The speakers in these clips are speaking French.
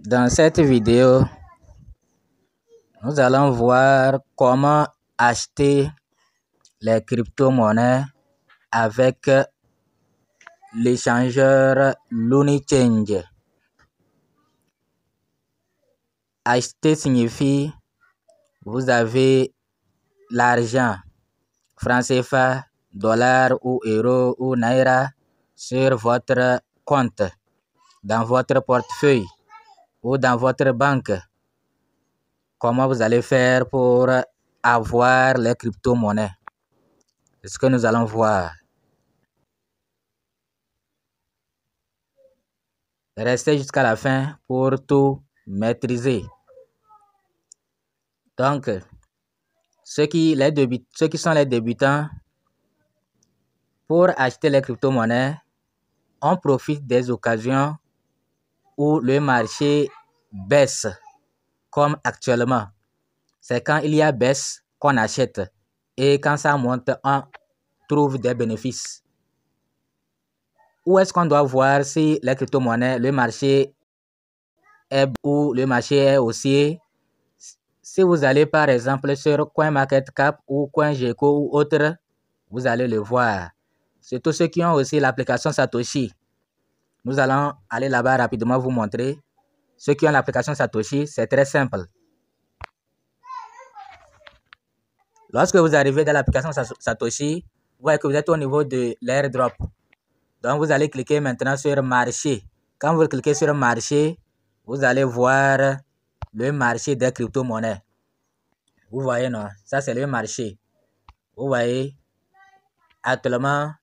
Dans cette vidéo, nous allons voir comment acheter les crypto-monnaies avec l'échangeur LuniChange. Acheter signifie vous avez l'argent, franc CFA, dollar ou euro ou naira sur votre compte, dans votre portefeuille ou dans votre banque. Comment vous allez faire pour avoir les crypto-monnaies? C'est ce que nous allons voir. Restez jusqu'à la fin pour tout maîtriser. Donc, ceux qui sont les débutants, pour acheter les crypto-monnaies, on profite des occasions où le marché baisse, comme actuellement. C'est quand il y a baisse qu'on achète et quand ça monte, on trouve des bénéfices. Où est-ce qu'on doit voir si les crypto-monnaies, le marché est ou le marché est haussier? Si vous allez par exemple sur CoinMarketCap ou CoinGecko ou autre, vous allez le voir. C'est tous ceux qui ont aussi l'application Satoshi. Nous allons aller là-bas rapidement vous montrer. Ceux qui ont l'application Satoshi, c'est très simple. Lorsque vous arrivez dans l'application Satoshi, vous voyez que vous êtes au niveau de l'airdrop. Donc, vous allez cliquer maintenant sur marché. Quand vous cliquez sur marché, vous allez voir le marché des crypto-monnaies. Vous voyez, non? Ça, c'est le marché. Vous voyez, actuellement,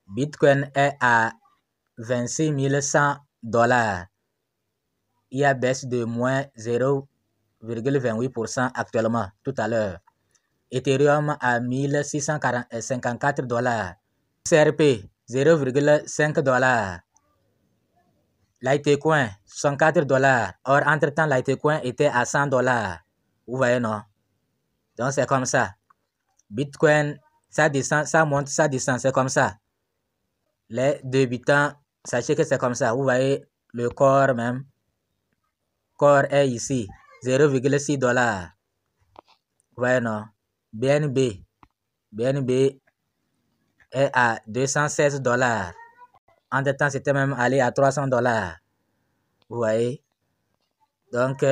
Bitcoin est à 26 100 $. Il y a baisse de moins 0,28% actuellement, tout à l'heure. Ethereum à 1654 $. XRP, 0,5 $. Litecoin, 64 $. Or, entre-temps, Litecoin était à 100 $. Vous voyez, non? Donc, c'est comme ça. Bitcoin, ça descend, ça monte, ça descend, c'est comme ça. Les débutants, sachez que c'est comme ça. Vous voyez, le corps même. Corps est ici, 0,6 $. Vous voyez, non? BNB est à 216 $. Entre-temps, c'était même allé à 300 $. Vous voyez? Donc,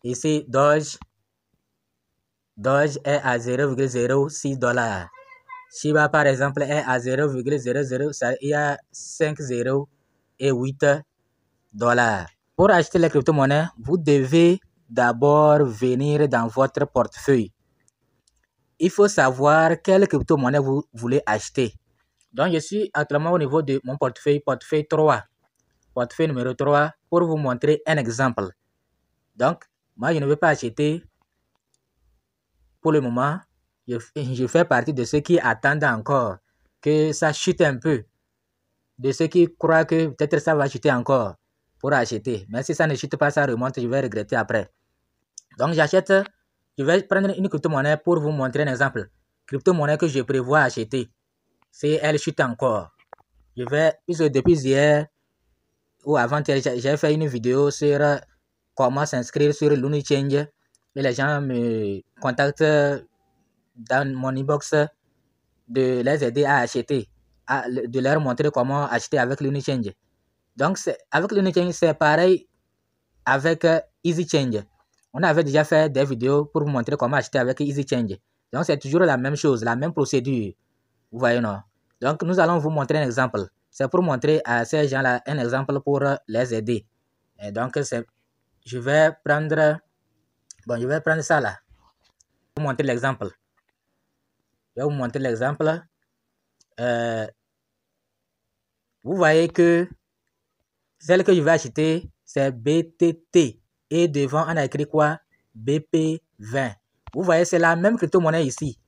ici, Doge est à 0,06 $. Shiba, par exemple, est à 0,00. Il y a 5 0 et 8 $. Pour acheter les crypto-monnaies, vous devez d'abord venir dans votre portefeuille. Il faut savoir quelle crypto-monnaie vous voulez acheter. Donc, je suis actuellement au niveau de mon portefeuille 3. Portefeuille numéro 3 pour vous montrer un exemple. Donc, moi, je ne veux pas acheter pour le moment. Je fais partie de ceux qui attendent encore que ça chute un peu. De ceux qui croient que peut-être ça va chuter encore pour acheter. Mais si ça ne chute pas, ça remonte, je vais regretter après. Donc, je vais prendre une crypto-monnaie pour vous montrer un exemple. Crypto-monnaie que je prévois acheter. Si elle chute encore, puisque depuis hier ou avant-hier, j'ai fait une vidéo sur comment s'inscrire sur LuniChange. Et les gens me contactent dans mon inbox de les aider à acheter, de leur montrer comment acheter avec LuniChange. Donc, avec LuniChange, c'est pareil avec EasyChange. On avait déjà fait des vidéos pour vous montrer comment acheter avec EasyChange. Donc, c'est toujours la même chose, la même procédure. Vous voyez, non? Donc, nous allons vous montrer un exemple. C'est pour montrer à ces gens-là un exemple pour les aider. Et donc, je vais prendre ça là. Pour vous montrer l'exemple. Je vais vous montrer l'exemple. Vous voyez que celle que je vais acheter, c'est BTT. Et devant, on a écrit quoi? BP20. Vous voyez, c'est la même crypto-monnaie ici.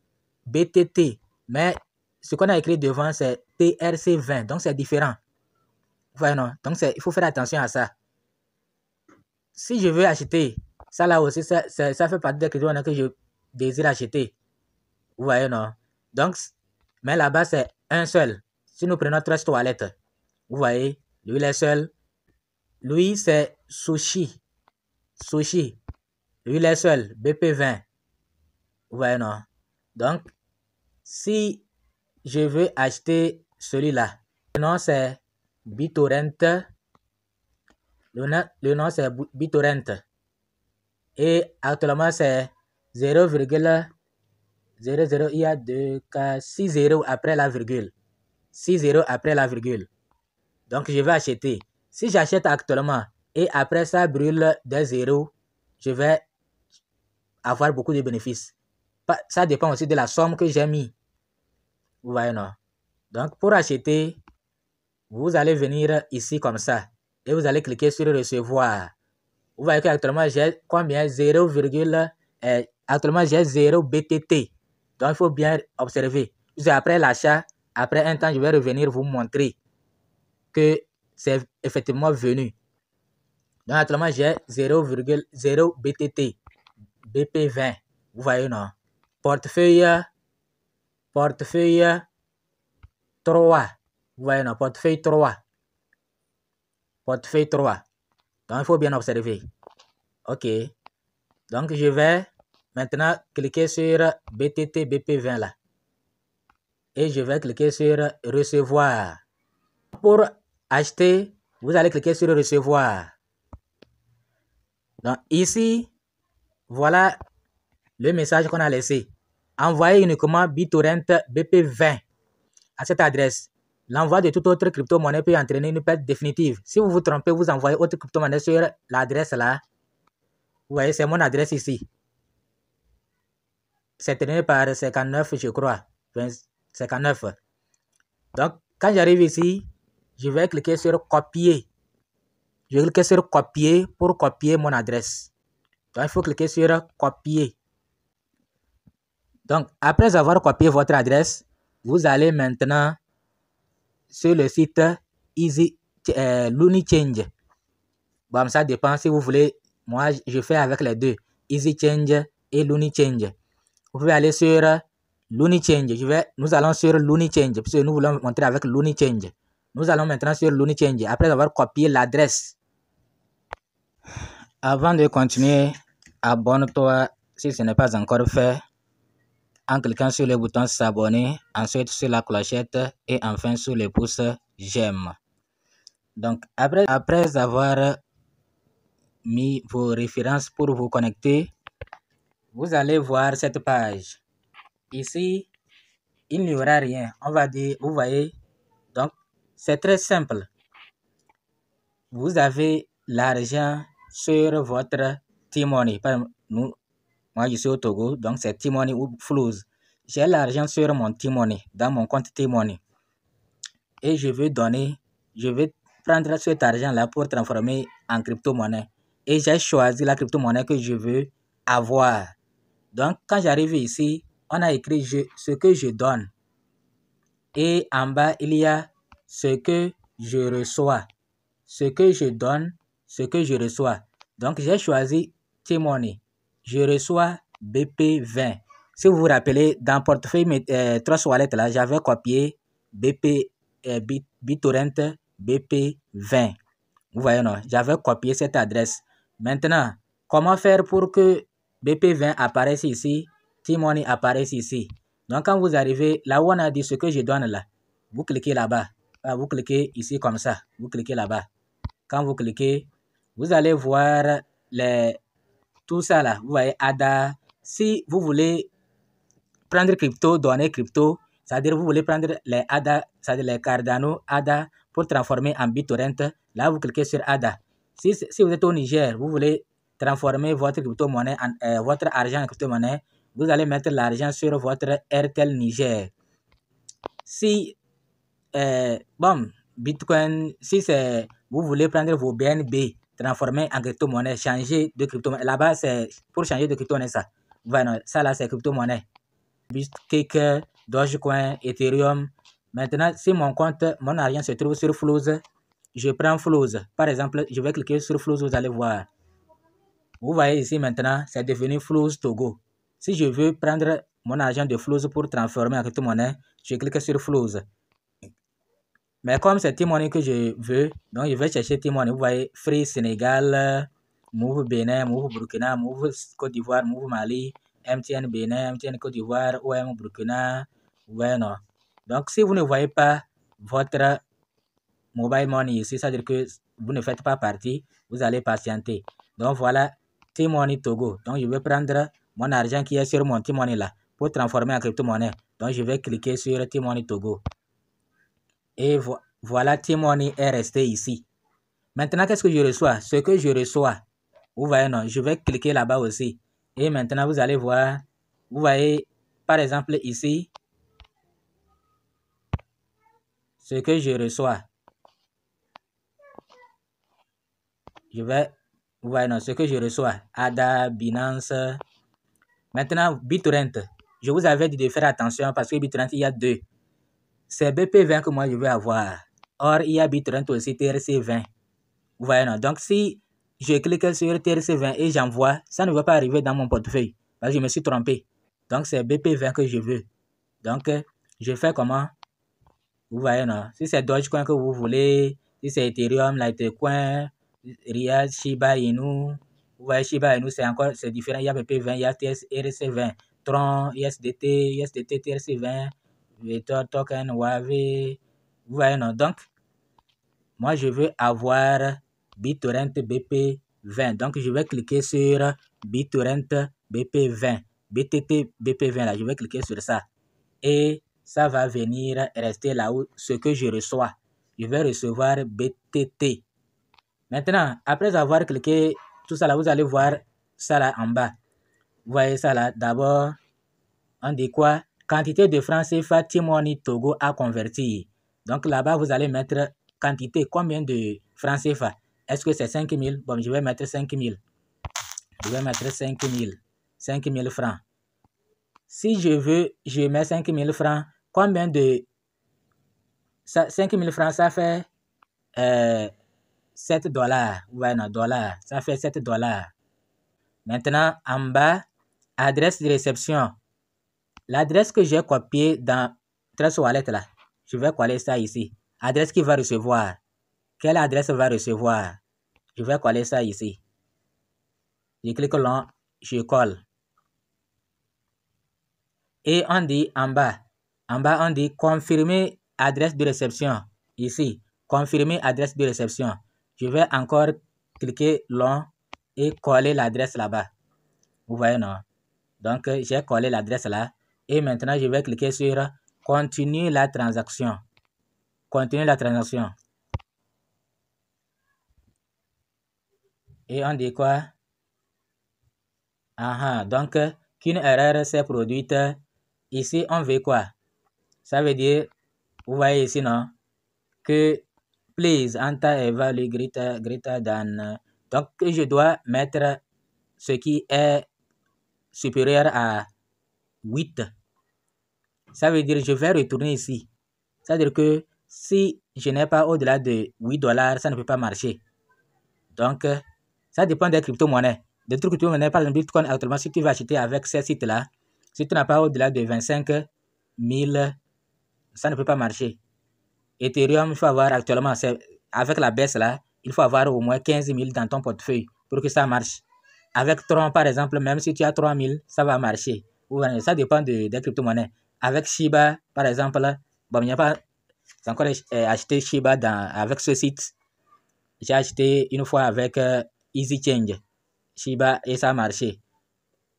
BTT. Mais ce qu'on a écrit devant, c'est TRC20. Donc, c'est différent. Vous voyez, non? Donc, il faut faire attention à ça. Si je veux acheter, ça là aussi, ça fait partie des crypto-monnaies que je désire acheter. Vous voyez, non? Donc, mais là-bas, c'est un seul. Si nous prenons Trust Wallet, vous voyez, lui, il est seul. Lui, c'est Sushi. Sushi. Lui, il est seul. BP20. Vous voyez, non? Donc, si je veux acheter celui-là, le nom c'est BitTorrent. Le nom c'est BitTorrent. Et actuellement, c'est 0,00. Il y a 6 zéros après la virgule. 6 zéros après la virgule. Donc, je vais acheter. Si j'achète actuellement et après ça brûle des zéros, je vais avoir beaucoup de bénéfices. Ça dépend aussi de la somme que j'ai mis. Vous voyez, non? Donc, pour acheter, vous allez venir ici comme ça. Et vous allez cliquer sur recevoir. Vous voyez qu'actuellement, j'ai combien? 0, actuellement, j'ai 0 BTT. Donc, il faut bien observer. Après l'achat, après un temps, je vais revenir vous montrer que c'est effectivement venu. Donc, actuellement, j'ai 0,0 BTT. BP20. Vous voyez, non? Portefeuille 3. Vous voyez, non? Portefeuille 3. Portefeuille 3. Donc, il faut bien observer. OK. Donc, je vais maintenant cliquer sur BTT BP20 là. Et je vais cliquer sur recevoir. Pour acheter, vous allez cliquer sur recevoir. Donc, ici, voilà le message qu'on a laissé. Envoyez uniquement BitTorrent BP20 à cette adresse. L'envoi de toute autre crypto-monnaie peut entraîner une perte définitive. Si vous vous trompez, vous envoyez autre crypto-monnaie sur l'adresse là. Vous voyez, c'est mon adresse ici. C'est terminé par 59, je crois. 59. Donc, quand j'arrive ici, je vais cliquer sur copier. Je vais cliquer sur copier pour copier mon adresse. Donc, il faut cliquer sur copier. Donc, après avoir copié votre adresse, vous allez maintenant sur le site LuniChange. Bon, ça dépend si vous voulez. Moi, je fais avec les deux. EasyChange et LuniChange. Vous pouvez aller sur LuniChange. Nous allons sur LuniChange puisque nous voulons montrer avec LuniChange. Nous allons maintenant sur LuniChange après avoir copié l'adresse. Avant de continuer, abonne-toi si ce n'est pas encore fait en cliquant sur le bouton s'abonner, ensuite sur la clochette et enfin sur le pouce j'aime. Donc après avoir mis vos références pour vous connecter, vous allez voir cette page. Ici, il n'y aura rien. On va dire, vous voyez, donc c'est très simple. Vous avez l'argent sur votre T-Money. Moi, je suis au Togo, donc c'est T-Money ou Flows. J'ai l'argent sur mon T-Money, dans mon compte T-Money. Et je veux prendre cet argent-là pour transformer en crypto-monnaie. Et j'ai choisi la crypto-monnaie que je veux avoir. Donc, quand j'arrive ici, on a écrit ce que je donne. Et en bas, il y a ce que je reçois. Ce que je donne, ce que je reçois. Donc, j'ai choisi T-Money. Je reçois BP20. Si vous vous rappelez, dans portefeuille Trust Wallet, là, j'avais copié BitTorrent BP20. Vous voyez, non? J'avais copié cette adresse. Maintenant, comment faire pour que BP20 apparaisse ici, T-Money apparaisse ici? Donc, quand vous arrivez là où on a dit ce que je donne là, vous cliquez là-bas. Vous cliquez ici comme ça. Vous cliquez là-bas. Quand vous cliquez, vous allez voir tout ça là. Vous voyez ADA. Si vous voulez prendre crypto, donner crypto, c'est-à-dire vous voulez prendre les ADA, c'est-à-dire les Cardano ADA pour transformer en BitTorrent, là vous cliquez sur ADA. Si vous êtes au Niger, vous voulez transformer votre crypto-monnaie, votre argent en crypto-monnaie, vous allez mettre l'argent sur votre Airtel Niger. Si, Bitcoin, si vous voulez prendre vos BNB, transformer en crypto-monnaie, changer de crypto-monnaie, là-bas c'est pour changer de crypto-monnaie ça. Voilà, ça là c'est crypto-monnaie. Bitcake, Dogecoin, Ethereum. Maintenant, si mon argent se trouve sur Flows, je prends Flows. Par exemple, je vais cliquer sur Flows, vous allez voir. Vous voyez ici maintenant, c'est devenu Flows Togo. Si je veux prendre mon argent de Flows pour transformer en crypto-monnaie, je clique sur Flows. Mais comme c'est T-Money que je veux, donc je vais chercher T-Money. Vous voyez, Free Sénégal, Move Bénin, Move Burkina, Move Côte d'Ivoire, Move Mali, MTN Bénin, MTN Côte d'Ivoire, OM Burkina. Vous voyez, non. Donc, si vous ne voyez pas votre mobile money ici, c'est-à-dire que vous ne faites pas partie, vous allez patienter. Donc, voilà T-Money Togo. Donc, je vais prendre mon argent qui est sur mon T-Money là pour transformer en crypto-monnaie. Donc, je vais cliquer sur T-Money Togo. Et voilà, T-Money est resté ici. Maintenant, qu'est-ce que je reçois? Ce que je reçois, vous voyez, non, je vais cliquer là-bas aussi. Et maintenant, vous allez voir, vous voyez, par exemple, ici, ce que je reçois. Je vais, vous voyez, non, ce que je reçois. ADA, Binance. Maintenant, BitTorrent. Je vous avais dit de faire attention parce que BitTorrent, il y a deux. C'est BP20 que moi, je vais avoir. Or, il y a BitTorrent aussi, TRC20. Vous voyez, non? Donc, si je clique sur TRC20 et j'envoie, ça ne va pas arriver dans mon portefeuille parce que je me suis trompé. Donc, c'est BP20 que je veux. Donc, je fais comment? Vous voyez, non? Si c'est Dogecoin que vous voulez, si c'est Ethereum, Litecoin, Riyadh, Shiba Inu, vous voyez, Shiba Inu, c'est différent. Il y a BP20, il y a TRC20, Tron, USDT, TRC20, Vector Token, Wave. Vous voyez, non? Donc, moi, je veux avoir BitTorrent BP20. Donc, je vais cliquer sur BitTorrent BP20. BTT BP20, là, je vais cliquer sur ça. Et ça va venir rester là où ce que je reçois. Je vais recevoir BTT. Maintenant, après avoir cliqué tout ça là, vous allez voir ça là en bas. Vous voyez ça là. D'abord, on dit quoi? Quantité de francs CFA T-Money Togo à convertir. Donc là-bas, vous allez mettre quantité, combien de francs CFA? Est-ce que c'est 5 000? Bon, je vais mettre 5 000. Je vais mettre 5 000. 5 000 francs. Si je veux, je mets 5 000 francs. Combien de... 5 000 francs, ça fait 7 dollars. Ouais, non, dollars. Ça fait 7 dollars. Maintenant, en bas, adresse de réception. L'adresse que j'ai copiée dans Trust Wallet là, je vais coller ça ici. Adresse qui va recevoir. Quelle adresse va recevoir? Je vais coller ça ici. Je clique là, je colle. Et on dit en bas. En bas, on dit confirmer adresse de réception. Ici, confirmer adresse de réception. Je vais encore cliquer long et coller l'adresse là-bas. Vous voyez, non? Donc, j'ai collé l'adresse là. Et maintenant, je vais cliquer sur continuer la transaction. Continuer la transaction. Et on dit quoi? Donc, qu'une erreur s'est produite. Ici, on veut quoi? Ça veut dire, vous voyez ici, non? Que please enter a value greater than. Donc, je dois mettre ce qui est supérieur à 8. Ça veut dire, je vais retourner ici. Ça veut dire que si je n'ai pas au-delà de 8 dollars, ça ne peut pas marcher. Donc, ça dépend des crypto-monnaies. Des trucs crypto-monnaies, par exemple, Bitcoin, actuellement, si tu vas acheter avec ces sites-là, si tu n'as pas au-delà de 25 000, ça ne peut pas marcher. Ethereum, il faut avoir actuellement, avec la baisse là, il faut avoir au moins 15 000 dans ton portefeuille pour que ça marche. Avec Tron, par exemple, même si tu as 3 000, ça va marcher. Ça dépend des crypto-monnaies. Avec Shiba, par exemple, bon, il n'y a pas encore acheté Shiba avec ce site. J'ai acheté une fois avec EasyChange, Shiba, et ça a marché.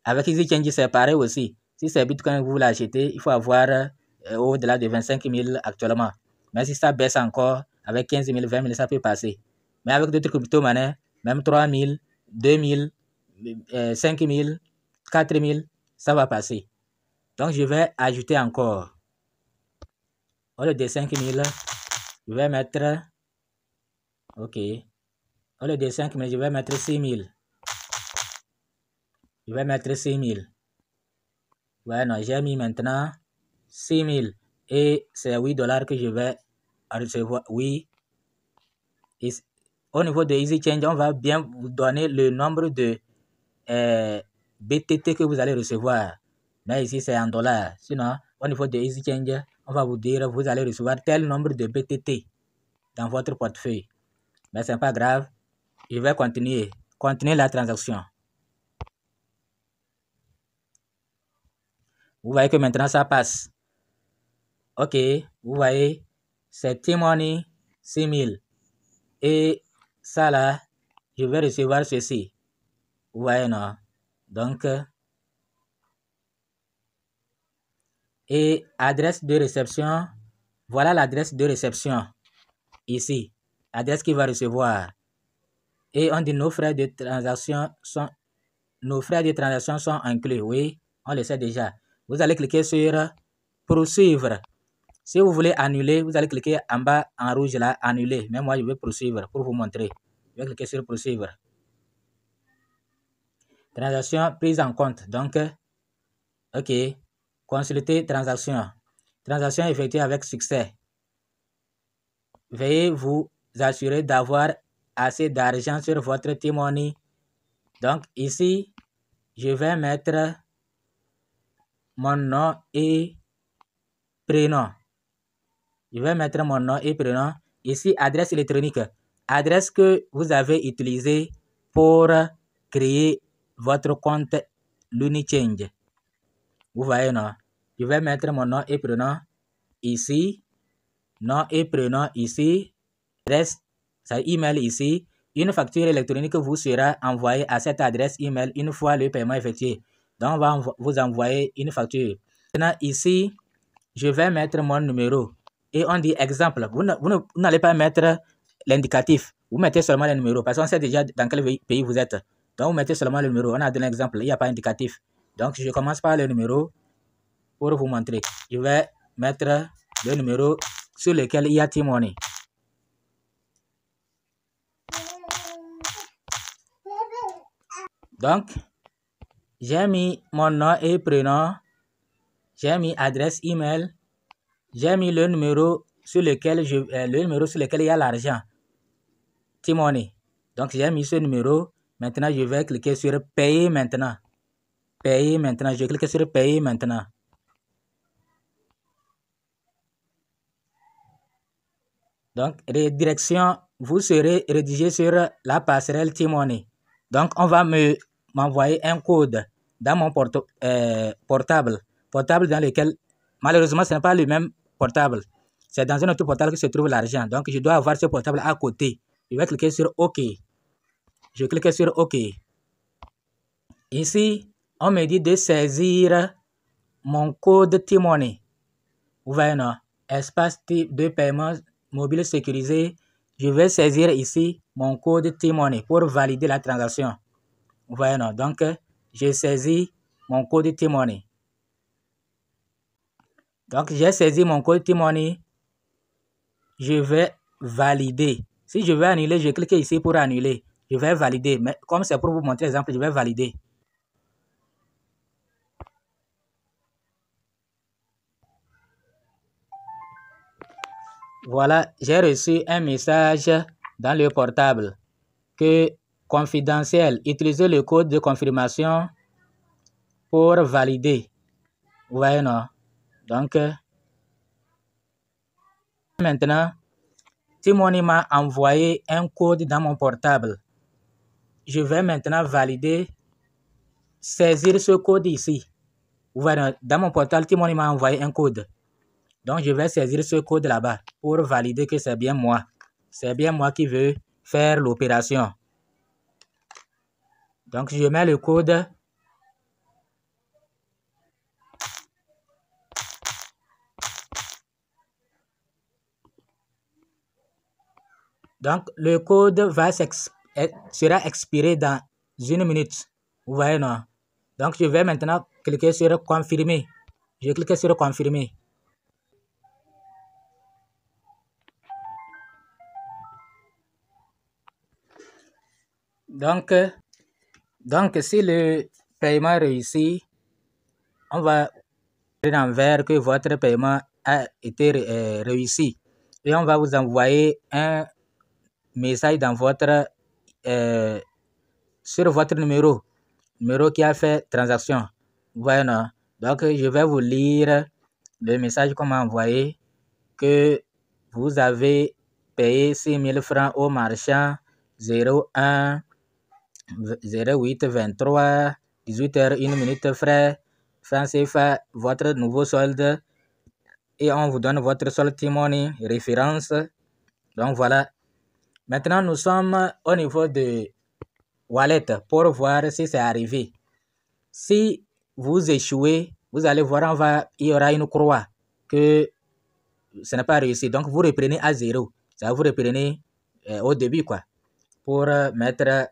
Avec EasyChange, c'est pareil aussi. Si c'est Bitcoin que vous voulez acheter, il faut avoir au-delà de 25 000 actuellement. Mais si ça baisse encore, avec 15 000, 20 000, ça peut passer. Mais avec d'autres crypto-monnaies, même 3 000, 2 000, 5 000, 4 000, ça va passer. Donc, je vais ajouter encore. Au lieu de 5 000, je vais mettre... OK. Au lieu de 5 000, je vais mettre 6 000. Je vais mettre 6 000. Ouais, non, j'ai mis maintenant 6 000. Et c'est 8 dollars que je vais recevoir. Oui. Et au niveau de EasyChange, on va bien vous donner le nombre de BTT que vous allez recevoir. Mais ici, c'est en dollars. Sinon, au niveau de EasyChange, on va vous dire, vous allez recevoir tel nombre de BTT dans votre portefeuille. Mais ce n'est pas grave. Je vais continuer. Continuer la transaction. Vous voyez que maintenant ça passe. Ok, vous voyez, c'est T-Money 6000. Et ça là, je vais recevoir ceci. Vous voyez, non? Donc, et adresse de réception. Voilà l'adresse de réception. Ici, adresse qu'il va recevoir. Et on dit nos frais de transaction sont inclus. Oui, on le sait déjà. Vous allez cliquer sur poursuivre. Si vous voulez annuler, vous allez cliquer en bas en rouge là, annuler. Mais moi, je vais poursuivre pour vous montrer. Je vais cliquer sur poursuivre. Transaction prise en compte. Donc, ok. Consulter transaction. Transaction effectuée avec succès. Veuillez vous assurer d'avoir assez d'argent sur votre T-Money. Donc, ici, je vais mettre mon nom et prénom. Je vais mettre mon nom et prénom. Ici, adresse électronique. Adresse que vous avez utilisée pour créer votre compte LuniChange. Vous voyez, non? Je vais mettre mon nom et prénom ici. Nom et prénom ici. Adresse, c'est email ici. Une facture électronique vous sera envoyée à cette adresse email une fois le paiement effectué. Donc, on va vous envoyer une facture. Maintenant, ici, je vais mettre mon numéro. Et on dit exemple. Vous n'allez pas mettre l'indicatif. Vous mettez seulement le numéro. Parce qu'on sait déjà dans quel pays vous êtes. Donc, vous mettez seulement le numéro. On a donné l'exemple. Il n'y a pas d'indicatif. Donc, je commence par le numéro pour vous montrer. Je vais mettre le numéro sur lequel il y a T-Money. Donc, j'ai mis mon nom et prénom. J'ai mis adresse email. J'ai mis le numéro sur lequel il y a l'argent. T-Money. Donc, j'ai mis ce numéro. Maintenant, je vais cliquer sur payer maintenant. Payer maintenant. Je clique sur payer maintenant. Donc, redirection, vous serez rédigé sur la passerelle T-Money. Donc, on va m'envoyer un code dans mon portable. Portable dans lequel, malheureusement, ce n'est pas le même portable. C'est dans un autre portable que se trouve l'argent. Donc, je dois avoir ce portable à côté. Je vais cliquer sur OK. Je clique sur OK. Ici, on me dit de saisir mon code T-Money. Vous voyez, non? Espace type de paiement mobile sécurisé. Je vais saisir ici mon code T-Money pour valider la transaction. Vous voyez, non? Donc, j'ai saisi mon code T-Money. Donc, j'ai saisi mon code T-Money. Je vais valider. Si je veux annuler, je clique ici pour annuler. Je vais valider. Mais comme c'est pour vous montrer l'exemple, je vais valider. Voilà, j'ai reçu un message dans le portable que confidentiel, utilisez le code de confirmation pour valider. Vous voyez, non? Donc, maintenant, T-Money m'a envoyé un code dans mon portable. Je vais maintenant valider, saisir ce code ici. Vous voyez, dans mon portable, T-Money m'a envoyé un code. Donc, je vais saisir ce code là-bas pour valider que c'est bien moi. C'est bien moi qui veux faire l'opération. Donc, je mets le code. Donc, le code sera expiré dans 1 minute. Vous voyez, non? Donc, je vais maintenant cliquer sur confirmer. Je clique sur confirmer. Donc, si le paiement réussit, on va envers que votre paiement a été réussi. Et on va vous envoyer un message dans votre sur votre numéro qui a fait transaction. Vous voyez, non? Donc, je vais vous lire le message qu'on m'a envoyé que vous avez payé 6 000 francs au marchand 01 08 23 18h 1 minute frais francs CFA, votre nouveau solde, et on vous donne votre solde T-Money, référence. Donc voilà. Maintenant, nous sommes au niveau de Wallet pour voir si c'est arrivé. Si vous échouez, vous allez voir, il y aura une croix que ce n'est pas réussi. Donc, vous reprenez à 0. Ça, vous reprenez au début, quoi, pour mettre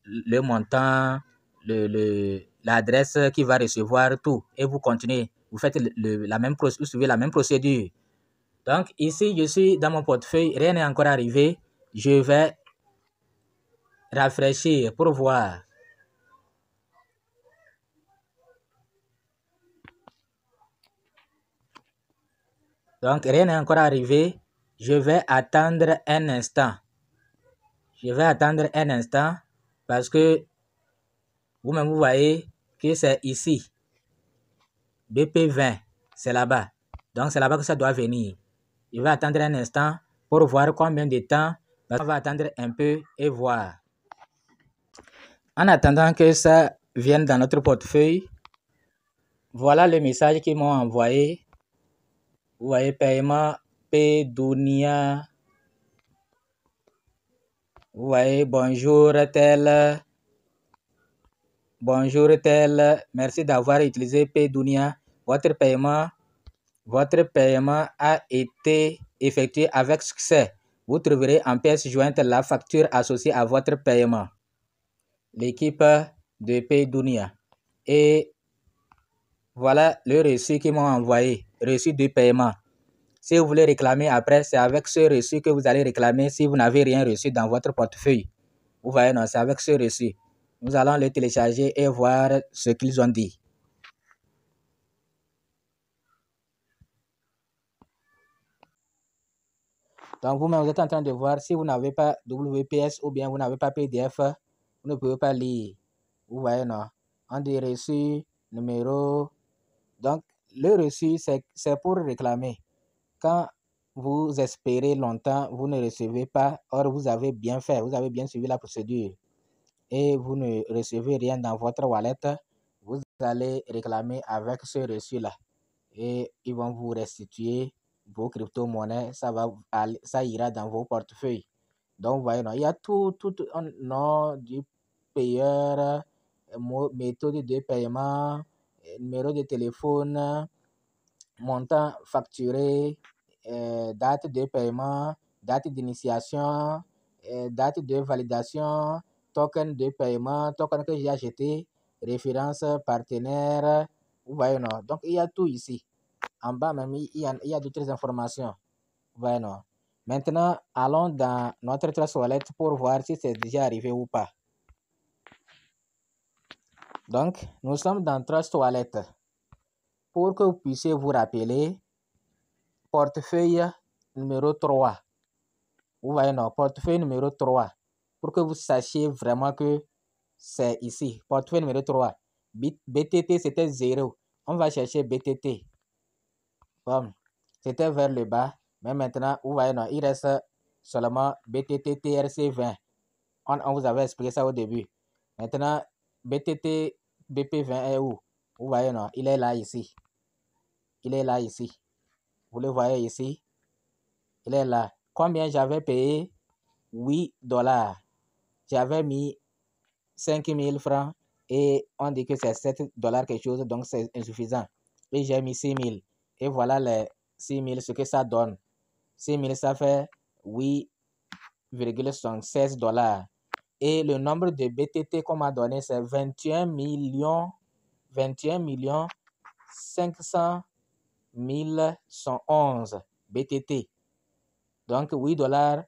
le montant, l'adresse qui va recevoir tout. Et vous continuez. Vous faites vous suivez la même procédure. Donc, ici, je suis dans mon portefeuille. Rien n'est encore arrivé. Je vais rafraîchir pour voir. Donc, rien n'est encore arrivé. Je vais attendre un instant. Je vais attendre un instant parce que vous-même, vous voyez que c'est ici. BP20, c'est là-bas. Donc, c'est là-bas que ça doit venir. Je vais attendre un instant pour voir combien de temps. On va attendre un peu et voir. En attendant que ça vienne dans notre portefeuille, voilà le message qu'ils m'ont envoyé. Vous voyez, paiement P-Dunia. Vous voyez, bonjour tel. Bonjour tel. Merci d'avoir utilisé P-Dunia. Votre paiement a été effectué avec succès. Vous trouverez en pièce jointe la facture associée à votre paiement. L'équipe de P-Dunia. Et voilà le reçu qu'ils m'ont envoyé. Reçu de paiement. Si vous voulez réclamer après, c'est avec ce reçu que vous allez réclamer si vous n'avez rien reçu dans votre portefeuille. Vous voyez, non, c'est avec ce reçu. Nous allons le télécharger et voir ce qu'ils ont dit. Donc, vous-même, vous êtes en train de voir si vous n'avez pas WPS ou bien vous n'avez pas PDF, vous ne pouvez pas lire. Vous voyez, non? On dit reçu, numéro. Donc, le reçu, c'est pour réclamer. Quand vous espérez longtemps, vous ne recevez pas. Or, vous avez bien fait, vous avez bien suivi la procédure. Et vous ne recevez rien dans votre wallet, vous allez réclamer avec ce reçu-là. Et ils vont vous restituer vos crypto-monnaies. Ça ira dans vos portefeuilles. Donc, vous voyez, non, il y a tout un nom du payeur, méthode de paiement, numéro de téléphone, montant facturé, date de paiement, date d'initiation, date de validation, token de paiement, token que j'ai acheté, référence partenaire. Vous voyez, non? Donc, il y a tout ici. En bas même, il y a d'autres informations. Vous voyez, non? Maintenant, allons dans notre Trust Wallet pour voir si c'est déjà arrivé ou pas. Donc, nous sommes dans Trust Wallet. Pour que vous puissiez vous rappeler, portefeuille numéro 3. Vous voyez, non? Portefeuille numéro 3. Pour que vous sachiez vraiment que c'est ici. Portefeuille numéro 3. BTT, c'était 0. On va chercher BTT. Bon, c'était vers le bas. Mais maintenant, vous voyez, non, il reste seulement BTT TRC20. On vous avait expliqué ça au début. Maintenant, BTT BP20 est où? Vous voyez, non, il est là ici. Il est là ici. Vous le voyez ici. Il est là. Combien j'avais payé? 8 $. J'avais mis 5 000 francs et on dit que c'est 7 $ quelque chose, donc c'est insuffisant. Et j'ai mis 6 000. Et voilà les 6 000, ce que ça donne. 6 000, ça fait 8,16 $. Et le nombre de BTT qu'on m'a donné, c'est 21 500 111 BTT. Donc 8 $,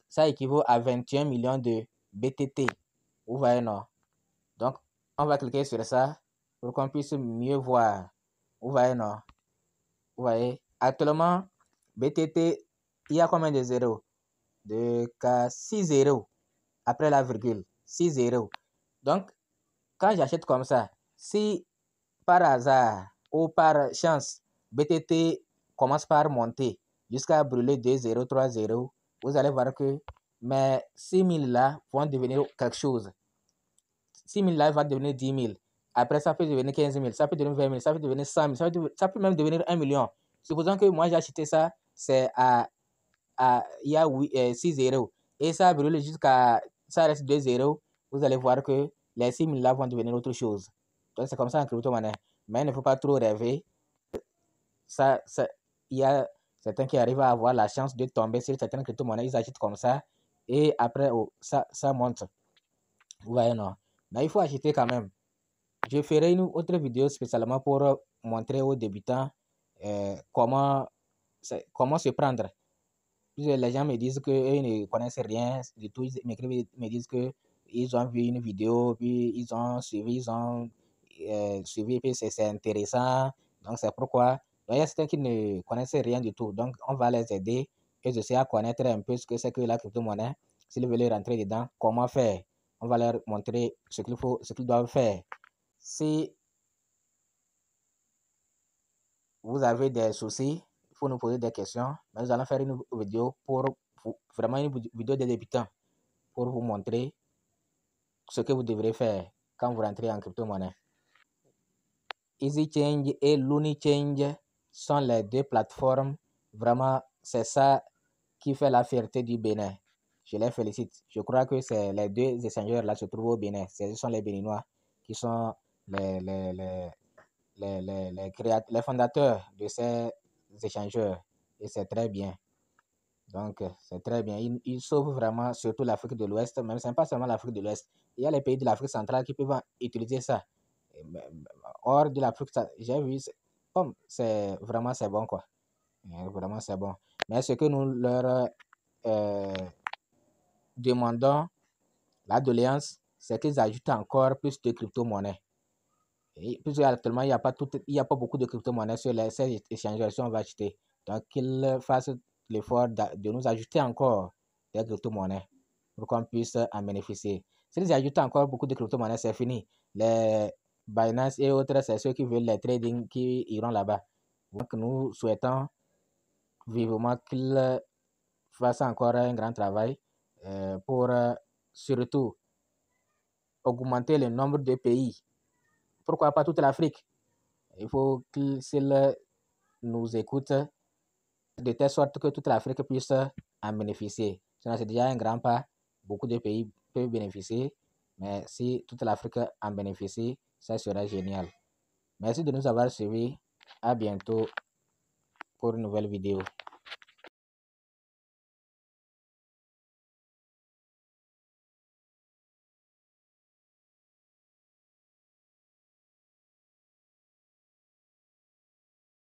ça équivaut à 21 millions de BTT. Vous voyez, non? Donc, on va cliquer sur ça pour qu'on puisse mieux voir. Vous voyez, non? Vous voyez? Actuellement, BTT, il y a combien de zéros? 6 zéros après la virgule. 6 zéros. Donc, quand j'achète comme ça, si par hasard ou par chance, BTT commence par monter jusqu'à brûler 2030. Vous allez voir que mes 6000 là vont devenir quelque chose. 6000 là va devenir 10 000. Après, ça peut devenir 15 000, ça peut devenir 20 000, ça peut devenir 100 000, ça peut même devenir 1 million. Supposons que moi j'ai acheté ça, c'est il y a 6 zéros. Et ça brûle jusqu'à, ça reste 2 zéros. Vous allez voir que les 6 000 là vont devenir autre chose. Donc c'est comme ça en crypto-monnaie. Mais il ne faut pas trop rêver. Il y a certains qui arrivent à avoir la chance de tomber sur certaines crypto-monnaies, ils achètent comme ça. Et après, ça monte. Vous voyez, non? Mais il faut acheter quand même. Je ferai une autre vidéo spécialement pour montrer aux débutants comment se prendre. Les gens me disent qu'ils ne connaissent rien du tout. Ils m'écrivent, me disent qu'ils ont vu une vidéo, puis ils ont suivi, puis c'est intéressant. Donc, c'est pourquoi. Donc, il y a certains qui ne connaissent rien du tout. Donc, on va les aider et essayer à connaître un peu ce que c'est que la crypto-monnaie. S'ils veulent rentrer dedans, comment faire? On va leur montrer ce qu'ils doivent faire. Si vous avez des soucis, il faut nous poser des questions. Mais nous allons faire une vidéo vraiment une vidéo des débutants pour vous montrer ce que vous devrez faire quand vous rentrez en crypto-monnaie. EasyChange et LuniChange sont les deux plateformes. Vraiment, c'est ça qui fait la fierté du Bénin. Je les félicite. Je crois que c'est les deux échangeurs là se trouvent au Bénin. Ce sont les Béninois qui sont les fondateurs de ces échangeurs. Et c'est très bien. Donc, c'est très bien. Ils sauvent vraiment, surtout l'Afrique de l'Ouest, même c'est pas seulement l'Afrique de l'Ouest. Il y a les pays de l'Afrique centrale qui peuvent utiliser ça. Hors de l'Afrique, j'ai vu, comme c'est vraiment c'est bon, quoi. Vraiment, c'est bon. Mais ce que nous leur demandons, la doléance, c'est qu'ils ajoutent encore plus de crypto-monnaies. Puisque actuellement, il n'y a pas beaucoup de crypto-monnaies sur ces échangeurs si on va acheter. Donc, qu'ils fassent l'effort de nous ajouter encore des crypto-monnaies pour qu'on puisse en bénéficier. S'ils ajoutent encore beaucoup de crypto-monnaies, c'est fini. Les Binance et autres, c'est ceux qui veulent les trading qui iront là-bas. Donc, nous souhaitons vivement qu'ils fassent encore un grand travail pour surtout augmenter le nombre de pays. Pourquoi pas toute l'Afrique? Il faut qu'ils nous écoutent de telle sorte que toute l'Afrique puisse en bénéficier. C'est déjà un grand pas. Beaucoup de pays peuvent bénéficier. Mais si toute l'Afrique en bénéficie, ça sera génial. Merci de nous avoir suivis. À bientôt pour une nouvelle vidéo.